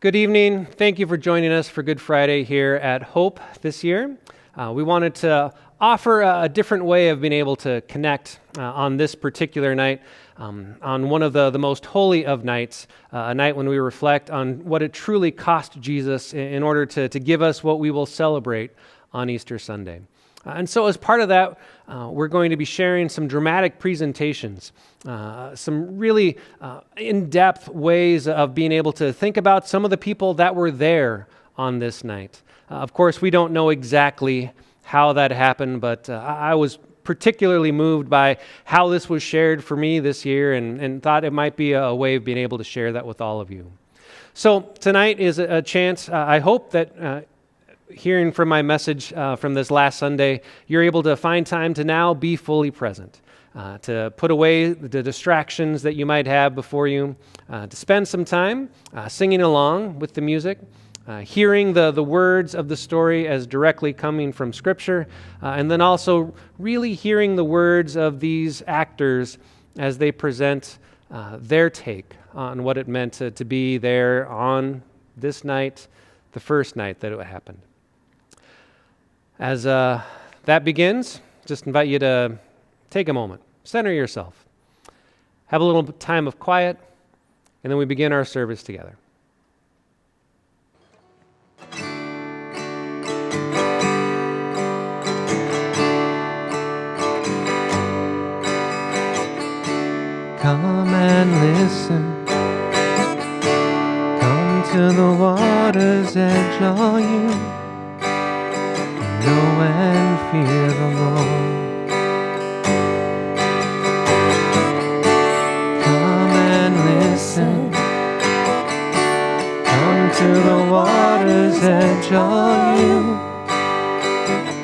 Good evening. Thank you for joining us for Good Friday here at Hope this year. We wanted to offer a different way of being able to connect on this particular night, on one of the most holy of nights, a night when we reflect on what it truly cost Jesus in order to give us what we will celebrate on Easter Sunday. And so as part of that, we're going to be sharing some dramatic presentations, some really in-depth ways of being able to think about some of the people that were there on this night. Of course, we don't know exactly how that happened, but I was particularly moved by how this was shared for me this year and thought it might be a way of being able to share that with all of you. So tonight is a chance, I hope that hearing from my message from this last Sunday, you're able to find time to now be fully present, to put away the distractions that you might have before you, to spend some time singing along with the music, hearing the words of the story as directly coming from Scripture, and then also really hearing the words of these actors as they present their take on what it meant to be there on this night, the first night that it happened. As that begins, just invite you to take a moment, center yourself, have a little time of quiet, and then we begin our service together. Come and listen. Come to the water's edge, all you. Know and fear the Lord. Come and listen. Come to the water's edge, all you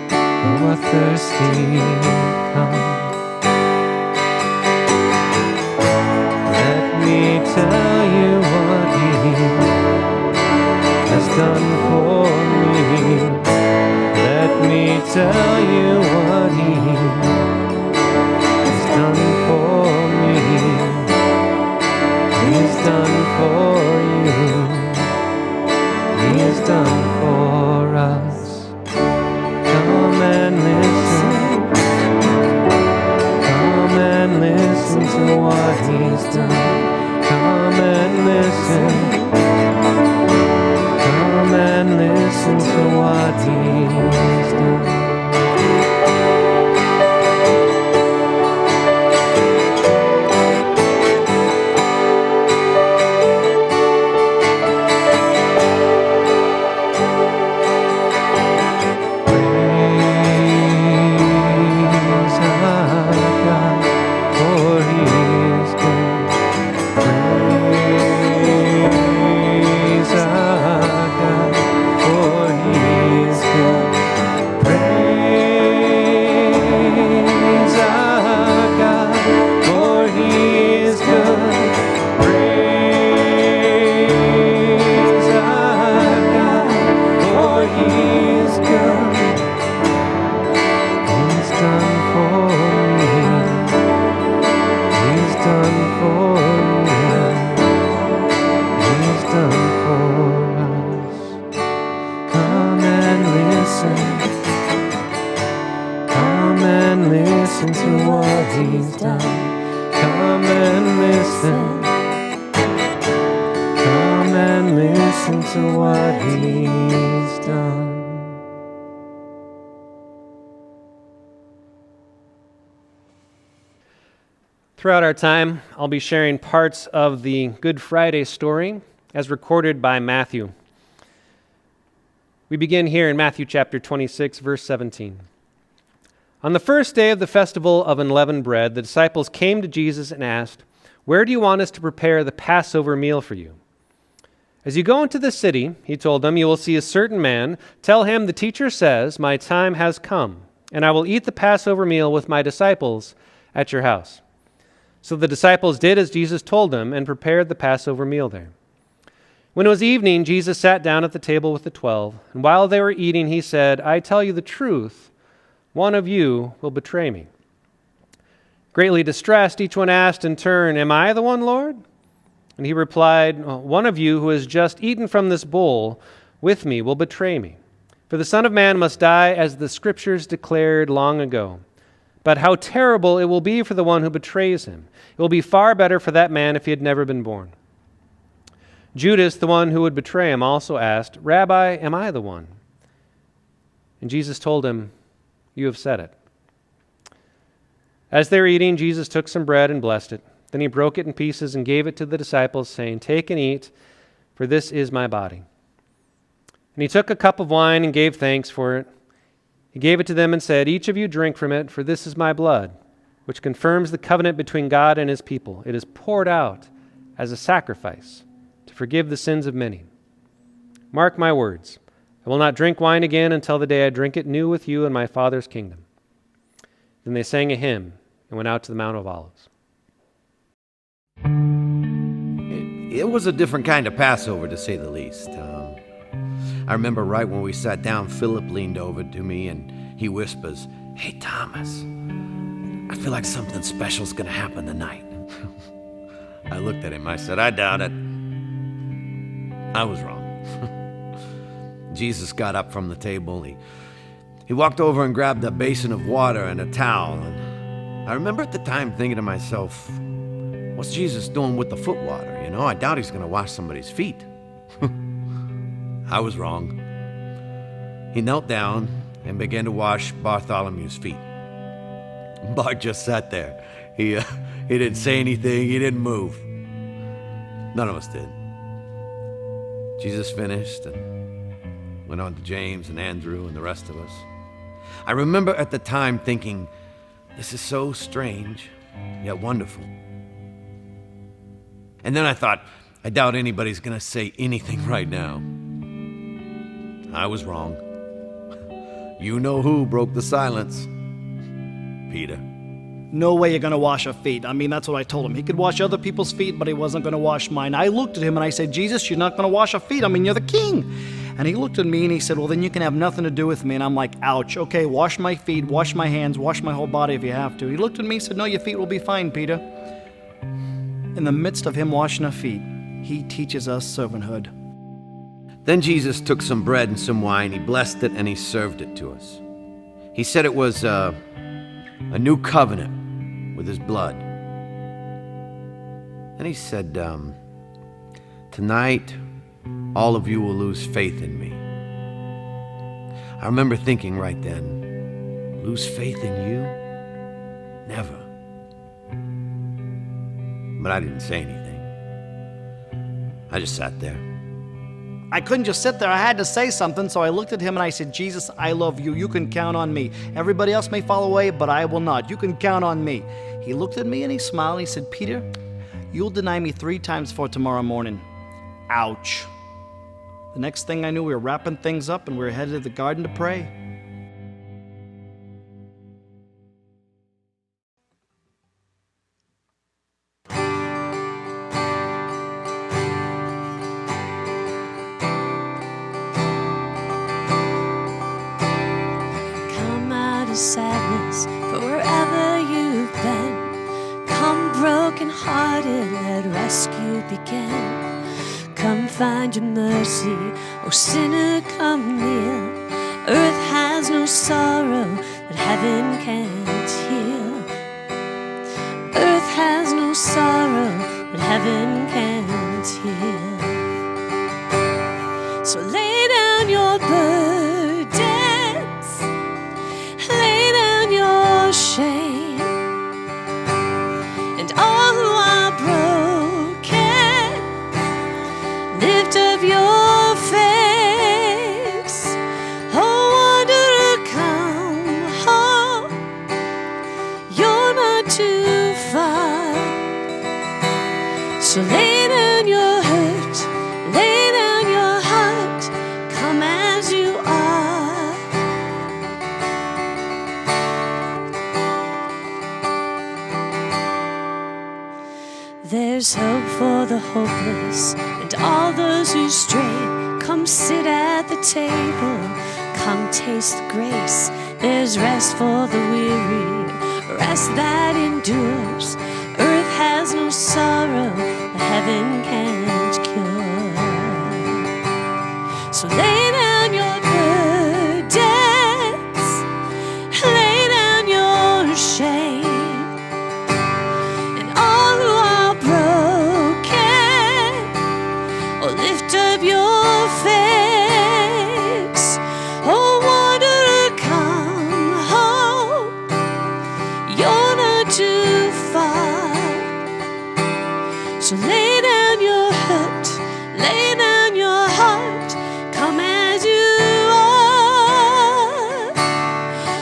who are thirsty. Come. Let me tell you what He has done for me. Let me tell you what He has done for me. He's done for you. He's done for us. Come and listen. Come and listen to what He's done. Come and listen. Come and listen to what He's done. Throughout our time, I'll be sharing parts of the Good Friday story as recorded by Matthew. We begin here in Matthew chapter 26, verse 17. On the first day of the festival of unleavened bread, the disciples came to Jesus and asked, "Where do you want us to prepare the Passover meal for you?" "As you go into the city," he told them, "you will see a certain man. Tell him, the teacher says, 'My time has come, and I will eat the Passover meal with my disciples at your house.'" So the disciples did as Jesus told them and prepared the Passover meal there. When it was evening, Jesus sat down at the table with the 12, and while they were eating, he said, "I tell you the truth, one of you will betray me." Greatly distressed, each one asked in turn, "Am I the one, Lord?" And he replied, one of you who has just eaten from this bowl with me will betray me. For the Son of Man must die as the Scriptures declared long ago. But how terrible it will be for the one who betrays him. It will be far better for that man if he had never been born." Judas, the one who would betray him, also asked, "Rabbi, am I the one?" And Jesus told him, "You have said it." As they were eating, Jesus took some bread and blessed it. Then he broke it in pieces and gave it to the disciples, saying, "Take and eat, for this is my body." And he took a cup of wine and gave thanks for it. He gave it to them and said, "Each of you drink from it, for this is my blood, which confirms the covenant between God and his people. It is poured out as a sacrifice to forgive the sins of many. Mark my words. I will not drink wine again until the day I drink it new with you in my Father's kingdom." Then they sang a hymn and went out to the Mount of Olives. It was a different kind of Passover, to say the least. I remember right when we sat down, Philip leaned over to me and he whispers, "Hey, Thomas, I feel like something special's going to happen tonight." I looked at him. I said, "I doubt it." I was wrong. Jesus got up from the table. He walked over and grabbed a basin of water and a towel. And I remember at the time thinking to myself, what's Jesus doing with the foot water? I doubt he's going to wash somebody's feet. I was wrong. He knelt down and began to wash Bartholomew's feet. Bart just sat there. He didn't say anything. He didn't move. None of us did. Jesus finished and went on to James and Andrew and the rest of us. I remember at the time thinking, this is so strange, yet wonderful. And then I thought, I doubt anybody's going to say anything right now. I was wrong. You know who broke the silence? Peter. No way you're going to wash our feet. I mean, that's what I told him. He could wash other people's feet, but he wasn't going to wash mine. I looked at him and I said, "Jesus, you're not going to wash our feet. I mean, you're the king." And he looked at me and he said, "Well, then you can have nothing to do with me." And I'm like, ouch. Okay, wash my feet, wash my hands, wash my whole body if you have to. He looked at me and said, "No, your feet will be fine, Peter." In the midst of him washing our feet, he teaches us servanthood. Then Jesus took some bread and some wine. He blessed it and he served it to us. He said it was a new covenant with his blood. And he said, tonight, all of you will lose faith in me. I remember thinking right then, lose faith in you? Never. But I didn't say anything. I just sat there. I couldn't just sit there. I had to say something, so I looked at him and I said, "Jesus, I love you. You can count on me. Everybody else may fall away, but I will not. You can count on me." He looked at me and he smiled and he said, "Peter, you'll deny me 3 times for tomorrow morning." Ouch. The next thing I knew, we were wrapping things up and we were headed to the garden to pray. Sadness for wherever you've been. Come broken-hearted, let rescue begin. Come find your mercy, oh sinner, come near. Earth has no sorrow that heaven can't heal. Earth has no sorrow that heaven can't heal. So lay down your burdens, lay down your shame, and all who are broken, lift up your face. Oh, wanderer, come home, you're not too far. So lay down your hurt, lay down your heart, come as you are. There's hope for the hopeless and all those who stray. Come sit at the table, come taste grace. There's rest for the weary, rest that endures. Earth has no sorrow that heaven can't cure. So lay down your burdens, lay down your shame, and all who are broken, oh, lift up your face. Oh, wanderer, come home, you're not too far. So lay down your hurt, lay down your heart, come as you are.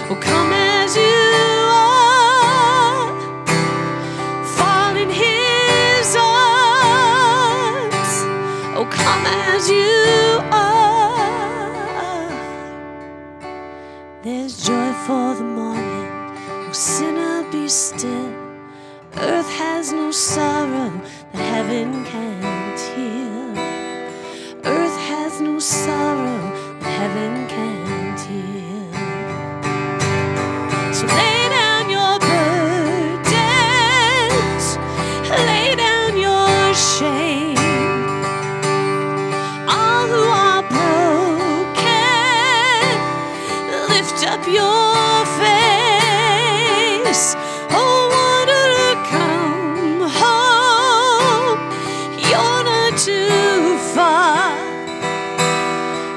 Oh, come as you are. Fall in his arms. Oh, come as you are. There's joy for the morning. Oh, sinner, be still. Earth has no sorrow that heaven can't heal. Earth has no sorrow that heaven can't heal. So lay down your burdens, lay down your shame. All who are broken, lift up your face. Oh, wanderer, come home, you're not too far.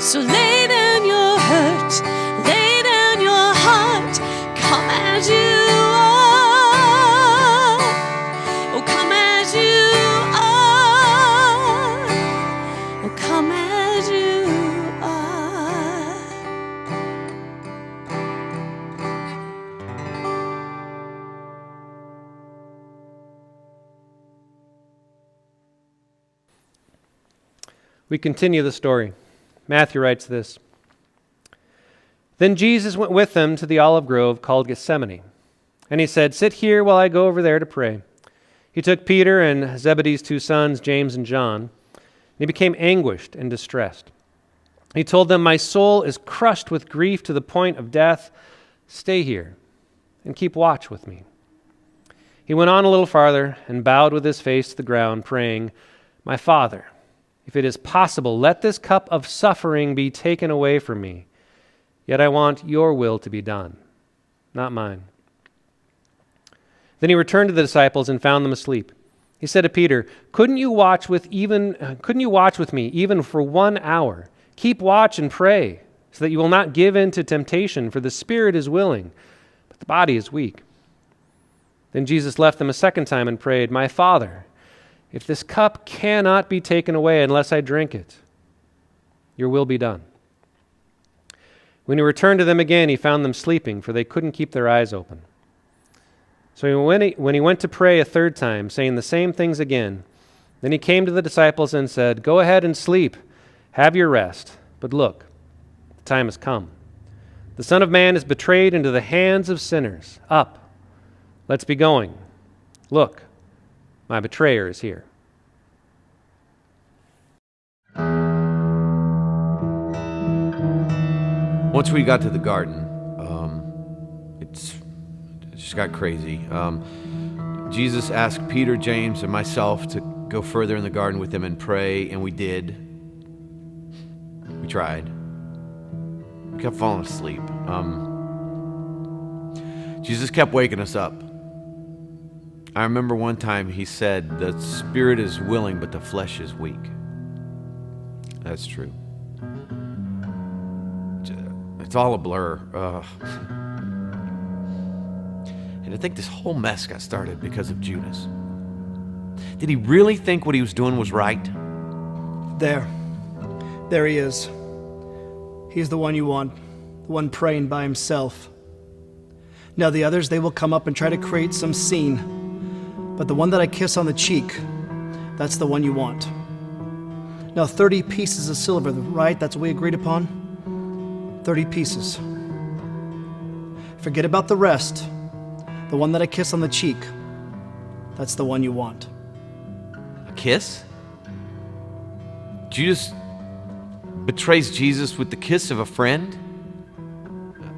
So lay down your hurt, lay down your heart, come as you are. Oh, come as you are. Oh, come as you are. We continue the story. Matthew writes this. Then Jesus went with them to the olive grove called Gethsemane, and he said, "Sit here while I go over there to pray." He took Peter and Zebedee's 2 sons, James and John, and he became anguished and distressed. He told them, "My soul is crushed with grief to the point of death. Stay here and keep watch with me." He went on a little farther and bowed with his face to the ground, praying, "My Father, if it is possible, let this cup of suffering be taken away from me. Yet I want your will to be done, not mine." Then he returned to the disciples and found them asleep. He said to Peter, Couldn't you watch with me even for 1 hour? Keep watch and pray, so that you will not give in to temptation, for the spirit is willing, but the body is weak." Then Jesus left them a second time and prayed, "My Father, if this cup cannot be taken away unless I drink it, your will be done." When he returned to them again, he found them sleeping, for they couldn't keep their eyes open. So when he went to pray a third time, saying the same things again, then he came to the disciples and said, "Go ahead and sleep. Have your rest. But look, the time has come. The Son of Man is betrayed into the hands of sinners. Up, let's be going. Look, my betrayer is here." Once we got to the garden, it just got crazy. Jesus asked Peter, James, and myself to go further in the garden with him and pray, and we did. We tried. We kept falling asleep. Jesus kept waking us up. I remember one time he said, "The spirit is willing, but the flesh is weak." That's true. It's all a blur. And I think this whole mess got started because of Judas. Did he really think what he was doing was right? There he is. He's the one you want, the one praying by himself. Now the others, they will come up and try to create some scene. But the one that I kiss on the cheek, that's the one you want. Now 30 pieces of silver, right? That's what we agreed upon? 30 pieces. Forget about the rest. The one that I kiss on the cheek, that's the one you want. A kiss? Judas betrays Jesus with the kiss of a friend?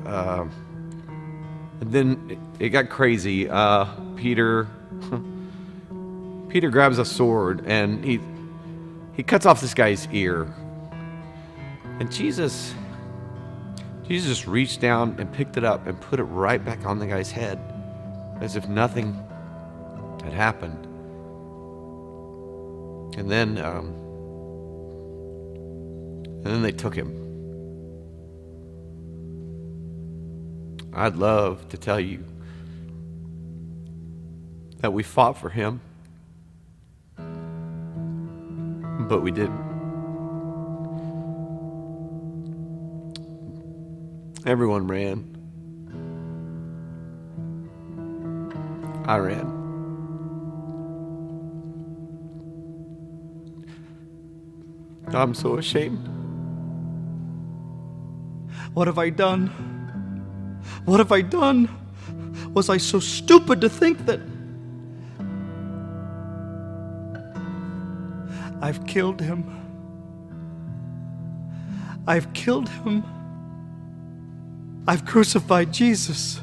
And then it got crazy. Peter Peter grabs a sword and he cuts off this guy's ear. And Jesus just reached down and picked it up and put it right back on the guy's head as if nothing had happened. And then they took him. I'd love to tell you that we fought for him, but we didn't. Everyone ran. I ran. I'm so ashamed. What have I done? What have I done? Was I so stupid to think that I've killed him? I've killed him. I've crucified Jesus.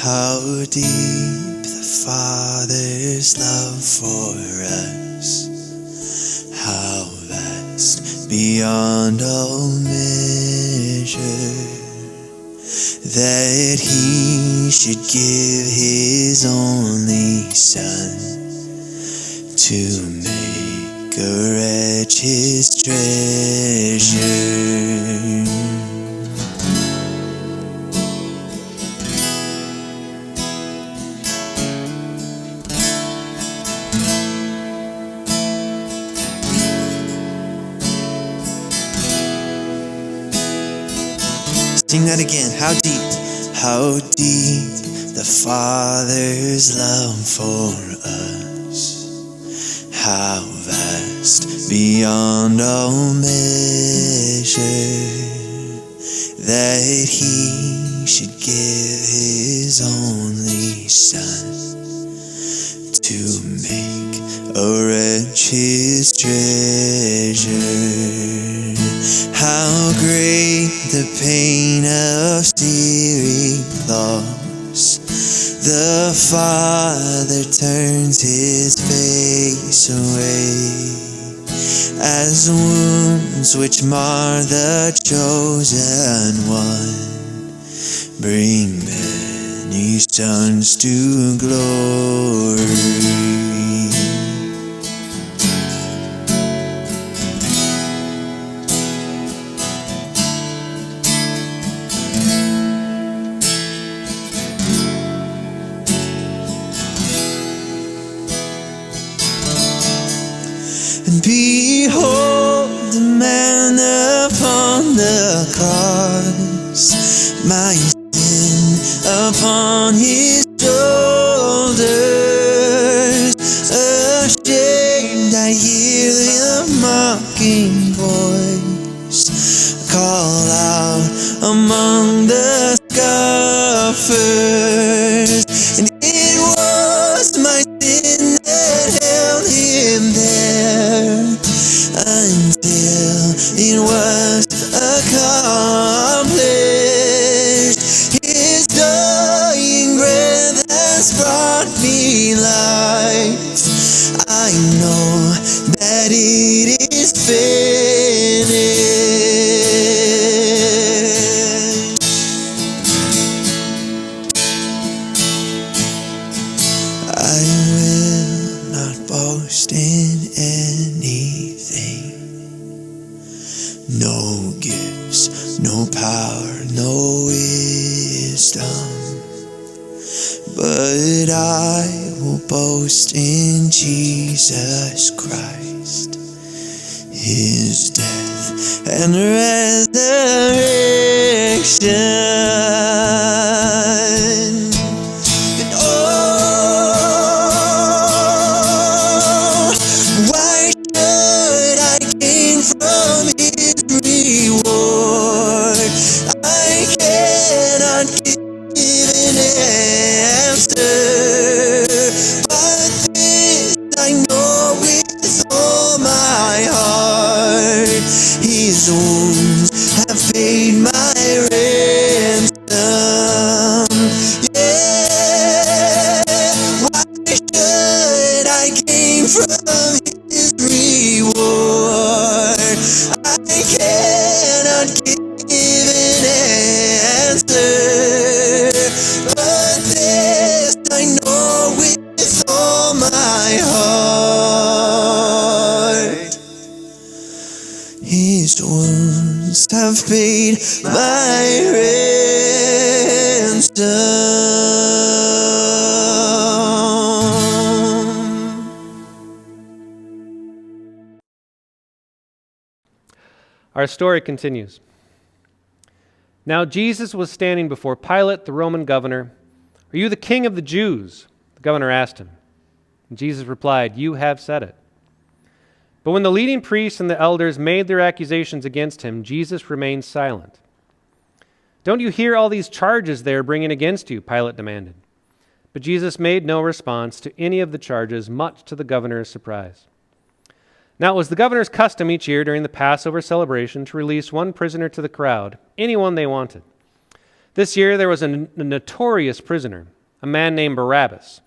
How deep the Father's love for us, how vast beyond all measure, that He should give His only Son to make a wretch His treasure. Sing that again. How deep the Father's love for us, how vast beyond all measure, that He should give His only Son to make a wretch His treasure. How great the pain of searing loss, the Father turns His face away, as wounds which mar the chosen one bring many sons to glory. And behold the man upon the cross, my sin upon His shoulders. Ashamed I hear the mocking voice call out among the scoffers, and it was my sin that held Him there until it was accomplished. His dying breath has brought me life. I know that it is finished. I will not boast in anything, no gifts, no power, no wisdom, but I will boast in Jesus Christ, His death and resurrection. And oh, why should I gain from His cannot give an answer, but this I know with all my heart, his wounds have paid my ransom. Yeah, why should I gain from his reward? I cannot give an answer, but this I know with all my heart, his wounds have paid my ransom. Our story continues. Now Jesus was standing before Pilate, the Roman governor. "Are you the king of the Jews?" The governor asked him. And Jesus replied, "You have said it." But when the leading priests and the elders made their accusations against him, Jesus remained silent. "Don't you hear all these charges they are bringing against you?" Pilate demanded. But Jesus made no response to any of the charges, much to the governor's surprise. Now it was the governor's custom each year during the Passover celebration to release one prisoner to the crowd, anyone they wanted. This year there was a notorious prisoner, a man named Barabbas.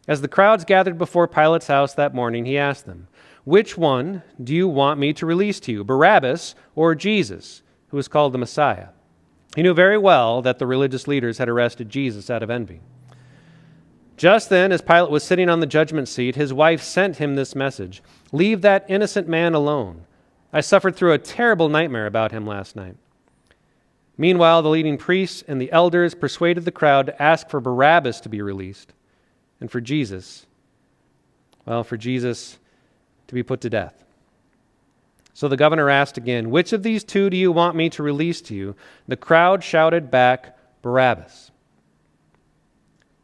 As the crowds gathered before Pilate's house that morning, he asked them, "Which one do you want me to release to you, Barabbas or Jesus, who is called the Messiah?" He knew very well that the religious leaders had arrested Jesus out of envy. Just then, as Pilate was sitting on the judgment seat, his wife sent him this message: "Leave that innocent man alone. I suffered through a terrible nightmare about him last night." Meanwhile, the leading priests and the elders persuaded the crowd to ask for Barabbas to be released, and for Jesus to be put to death. So the governor asked again, "Which of these two do you want me to release to you?" The crowd shouted back, "Barabbas."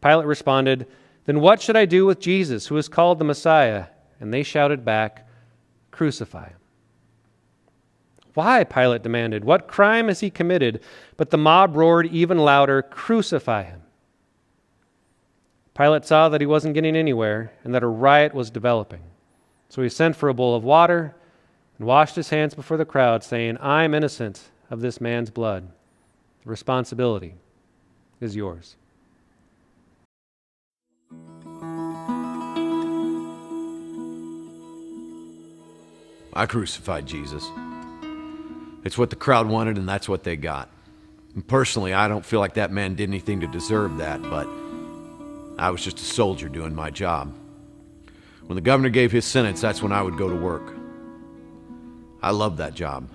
Pilate responded, "Then what should I do with Jesus, who is called the Messiah?" And they shouted back, "Crucify him." "Why?" Pilate demanded. "What crime has he committed?" But the mob roared even louder, "Crucify him." Pilate saw that he wasn't getting anywhere and that a riot was developing. So he sent for a bowl of water and washed his hands before the crowd, saying, "I'm innocent of this man's blood. The responsibility is yours." I crucified Jesus. It's what the crowd wanted, and that's what they got. And personally, I don't feel like that man did anything to deserve that, but I was just a soldier doing my job. When the governor gave his sentence, that's when I would go to work. I loved that job.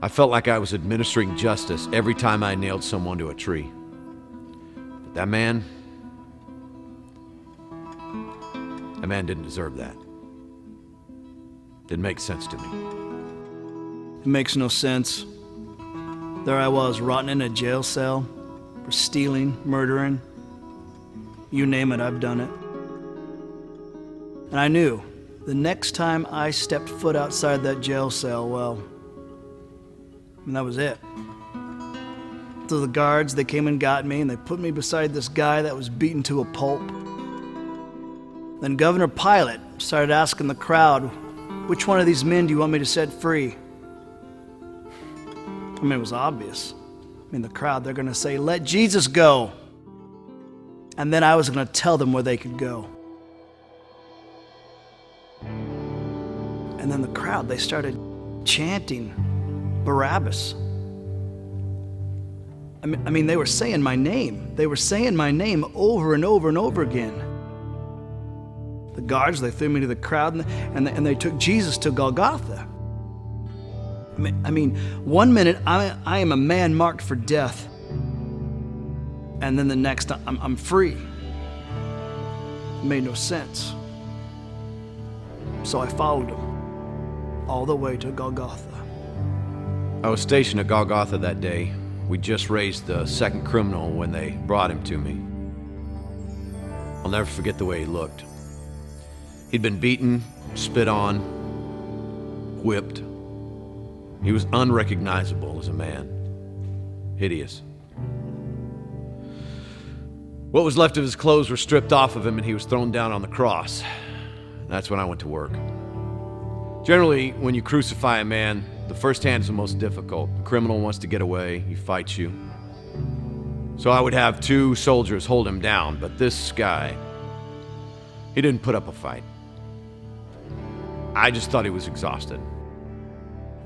I felt like I was administering justice every time I nailed someone to a tree. But that man didn't deserve that. Didn't make sense to me. It makes no sense. There I was, rotting in a jail cell for stealing, murdering. You name it, I've done it. And I knew the next time I stepped foot outside that jail cell, well, and that was it. So the guards, they came and got me, and they put me beside this guy that was beaten to a pulp. Then Governor Pilate started asking the crowd, "Which one of these men do you want me to set free?" I mean, it was obvious. I mean, the crowd, they're going to say, "Let Jesus go." And then I was going to tell them where they could go. And then the crowd, they started chanting Barabbas. I mean, they were saying my name. They were saying my name over and over and over again. The guards, they threw me to the crowd, and they took Jesus to Golgotha. I mean, one minute I am a man marked for death, and then the next I'm free. It made no sense. So I followed him all the way to Golgotha. I was stationed at Golgotha that day. We just raised the second criminal when they brought him to me. I'll never forget the way he looked. He'd been beaten, spit on, whipped. He was unrecognizable as a man. Hideous. What was left of his clothes were stripped off of him and he was thrown down on the cross. That's when I went to work. Generally, when you crucify a man, the first hand is the most difficult. The criminal wants to get away, he fights you. So I would have 2 soldiers hold him down, but this guy, he didn't put up a fight. I just thought he was exhausted.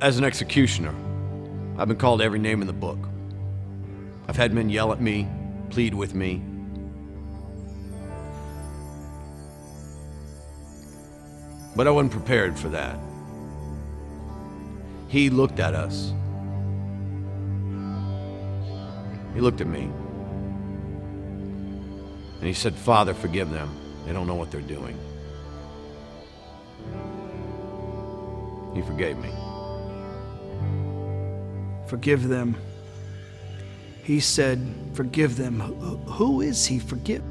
As an executioner, I've been called every name in the book. I've had men yell at me, plead with me. But I wasn't prepared for that. He looked at us. He looked at me. And he said, "Father, forgive them. They don't know what they're doing." He forgave me. Forgive them. He said, forgive them. Who is he? Forgive.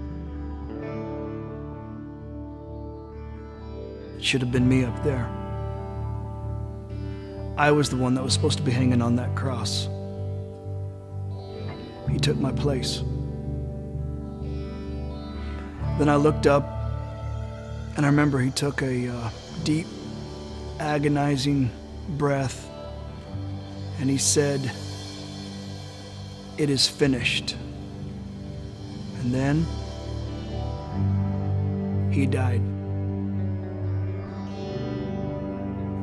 It should have been me up there. I was the one that was supposed to be hanging on that cross. He took my place. Then I looked up, and I remember he took a deep, agonizing breath, and he said, "It is finished." And then he died.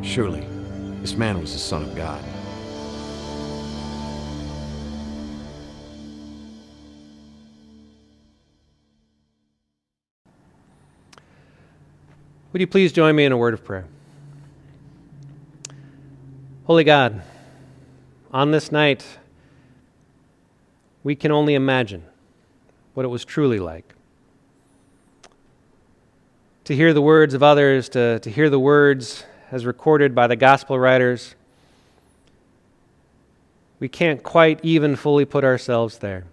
Surely, this man was the Son of God. Would you please join me in a word of prayer? Holy God, on this night, we can only imagine what it was truly like. To hear the words of others, to hear the words as recorded by the gospel writers, we can't quite even fully put ourselves there.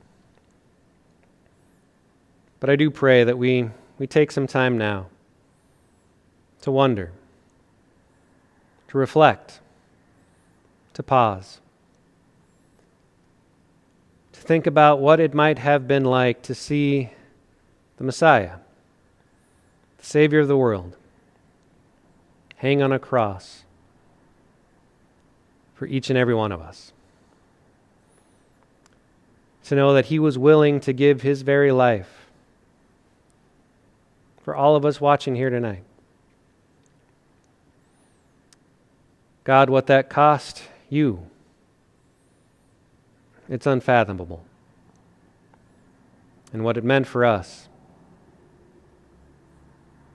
But I do pray that we take some time now to wonder, to reflect, to pause, to think about what it might have been like to see the Messiah, the Savior of the world, hang on a cross for each and every one of us. To know that he was willing to give his very life for all of us watching here tonight. God, what that cost you, it's unfathomable. And what it meant for us,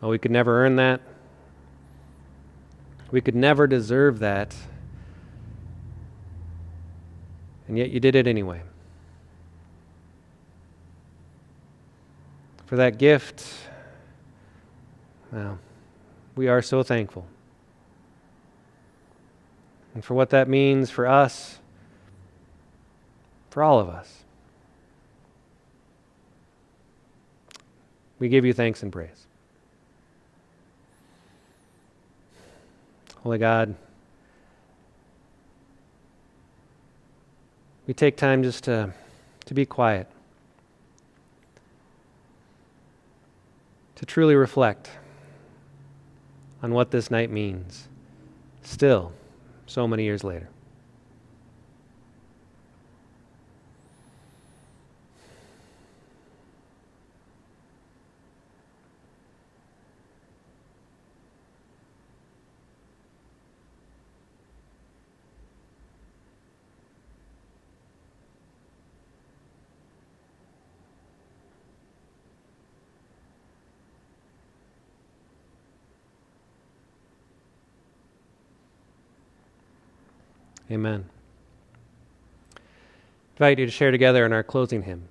well, we could never earn that. We could never deserve that. And yet you did it anyway. For that gift, well, we are so thankful. And for what that means for us, for all of us. We give you thanks and praise. Holy God, we take time just to be quiet, to truly reflect on what this night means, still so many years later. Amen. I invite you to share together in our closing hymn.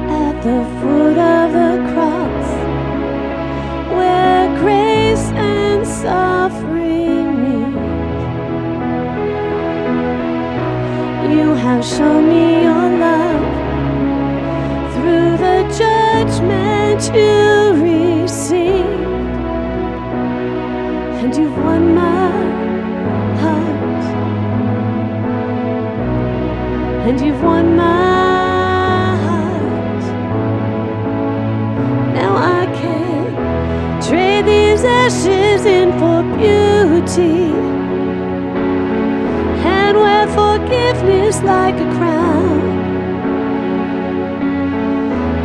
At the foot of the cross, where grace and suffering meet, you have shown me your love through the judgment. to receive. And you've won my heart. And you've won my heart. Now I can trade these ashes in for beauty, and wear forgiveness like a crown.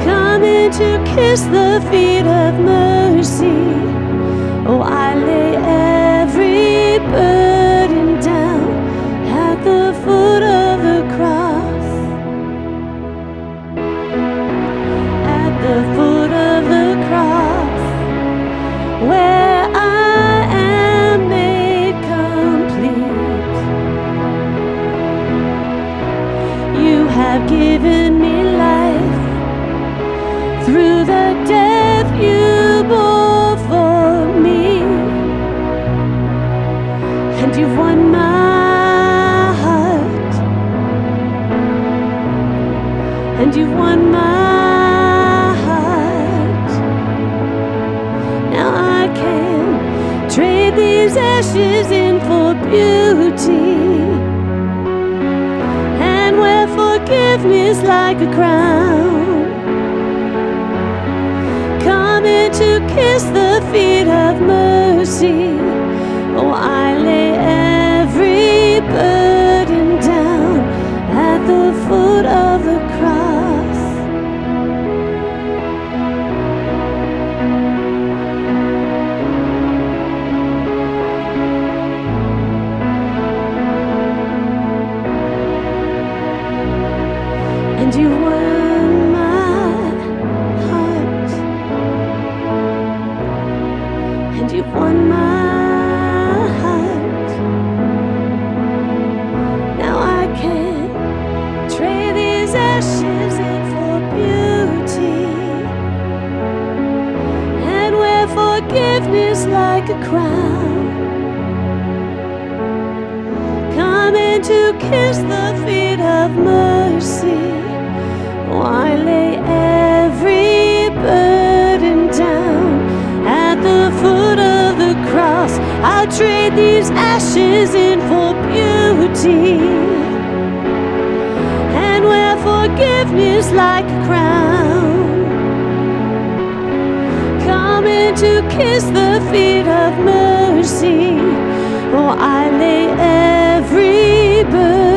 Coming to kiss the feet of mercy. Oh, I lay every burden down at the foot of the cross. At the foot of the cross, where I am made complete. You have given me life through the death you bore for me. And you've won my heart. And you've won my heart. Now I can trade these ashes in for beauty, and wear forgiveness like a crown. Coming to kiss the feet of mercy. Oh, I lay every burden down at the foot of the cross. And you won my heart. And you've won my heart. Now I can trade these ashes in for beauty, and wear forgiveness like a crown. Coming to kiss the feet of mercy. Oh, I lay every burden down at the foot of the cross. I'll trade these ashes in for beauty, and wear forgiveness like a crown. Coming to kiss the feet of mercy. Oh, I lay every burden